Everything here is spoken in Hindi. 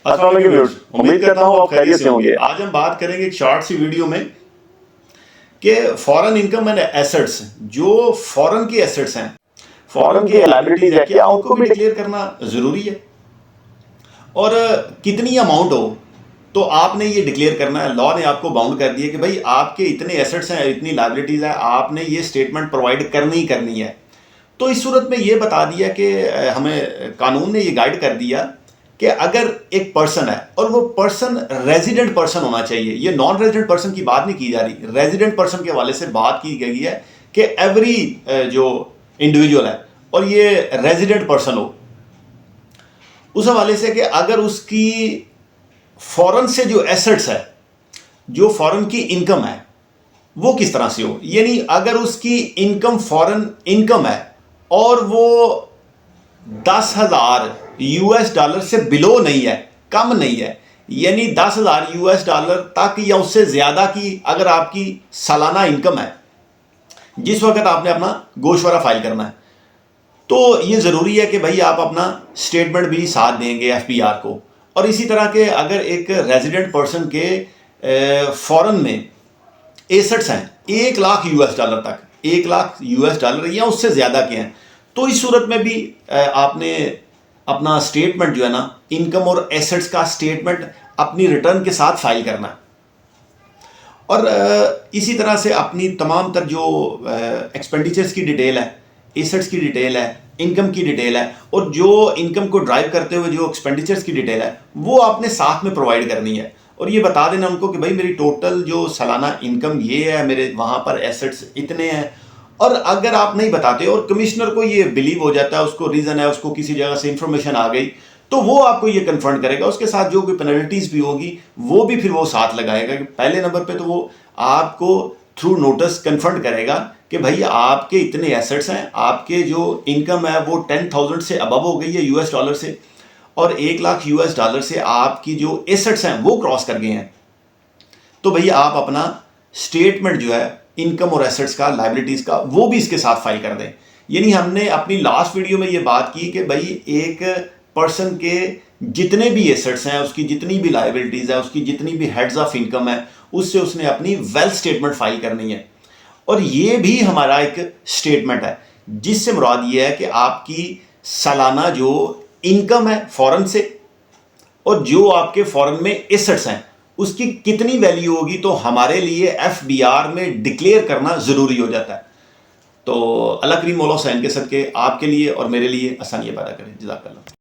अस्सलाम वालेकुम व्यूअर्स, उम्मीद करता हूँ आप खैरियत से होंगे। आज हम बात करेंगे एक शॉर्ट सी वीडियो में कि फॉरेन इनकम एंड एसेट्स, जो फॉरेन की एसेट्स हैं, फॉरेन की लायबिलिटीज है, क्या उनको भी डिक्लेयर करना ज़रूरी है और कितनी अमाउंट हो तो आपने ये डिक्लेयर करना है। लॉ ने आपको बाउंड कर दिया कि भाई आपके इतने एसेट्स हैं, इतनी लायबिलिटीज़ है, आपने ये स्टेटमेंट प्रोवाइड करनी ही करनी है। तो इस सूरत में ये बता दिया कि हमें कानून ने ये गाइड कर दिया कि अगर एक पर्सन है और वो पर्सन रेजिडेंट पर्सन होना चाहिए, ये नॉन रेजिडेंट पर्सन की बात नहीं की जा रही, रेजिडेंट पर्सन के हवाले से बात की गई है कि एवरी जो इंडिविजुअल है और ये रेजिडेंट पर्सन हो, उस हवाले से कि अगर उसकी फॉरेन से जो एसेट्स है, जो फॉरेन की इनकम है, वो किस तरह से हो। यानी अगर उसकी इनकम फॉरेन इनकम है और वो 10,000 यूएस डॉलर से बिलो नहीं है, कम नहीं है, यानी 10,000 यूएस डॉलर तक या उससे ज़्यादा की अगर आपकी सालाना इनकम है जिस वक्त आपने अपना गोशवारा फाइल करना है, तो ये ज़रूरी है कि भाई आप अपना स्टेटमेंट भी साथ देंगे एफपीआर को। और इसी तरह के अगर एक रेजिडेंट पर्सन के फॉरेन में एसेट्स हैं 1 लाख यूएस डॉलर तक, 1 लाख यूएस डॉलर या उससे ज़्यादा के हैं, तो इस सूरत में भी आपने अपना स्टेटमेंट जो है ना, इनकम और एसेट्स का स्टेटमेंट अपनी रिटर्न के साथ फाइल करना है। और इसी तरह से अपनी तमाम तर जो एक्सपेंडिचर्स की डिटेल है, एसेट्स की डिटेल है, इनकम की डिटेल है और जो इनकम को ड्राइव करते हुए जो एक्सपेंडिचर्स की डिटेल है, वो आपने साथ में प्रोवाइड करनी है। और ये बता देना उनको कि भाई मेरी टोटल जो सालाना इनकम ये है, मेरे वहाँ पर एसेट्स इतने हैं। और अगर आप नहीं बताते और कमिश्नर को ये बिलीव हो जाता है, उसको रीज़न है, उसको किसी जगह से इंफॉर्मेशन आ गई, तो वो आपको ये कन्फर्म करेगा। उसके साथ जो कोई पेनल्टीज भी होगी वो भी फिर वो साथ लगाएगा कि पहले नंबर पे तो वो आपको थ्रू नोटिस कन्फर्म करेगा कि भाई आपके इतने एसेट्स हैं, आपके जो इनकम है वो 10,000 से अबव हो गई है यूएस डॉलर से, और 1 लाख यूएस डॉलर से आपकी जो एसेट्स हैं वो क्रॉस कर गए हैं। तो भैया आप अपना स्टेटमेंट जो है इनकम और एसेट्स का, लायबिलिटीज़ का, वो भी इसके साथ फाइल कर दें। यानी हमने अपनी लास्ट वीडियो में ये बात की कि भाई एक पर्सन के जितने भी एसेट्स हैं, उसकी जितनी भी लायबिलिटीज़ है, उसकी जितनी भी हेड्स ऑफ इनकम है, उससे उसने अपनी वेल्थ स्टेटमेंट फाइल करनी है। और ये भी हमारा एक स्टेटमेंट है जिससे मुराद ये है कि आपकी सालाना जो इनकम है फॉरेन से और जो आपके फॉरेन में एसेट्स हैं उसकी कितनी वैल्यू होगी, तो हमारे लिए एफबीआर में डिक्लेयर करना ज़रूरी हो जाता है। तो अल्लाह करीम मौला हुसैन के सदके आपके लिए और मेरे लिए आसानियाँ पैदा करें। जज़ाकल्लाह।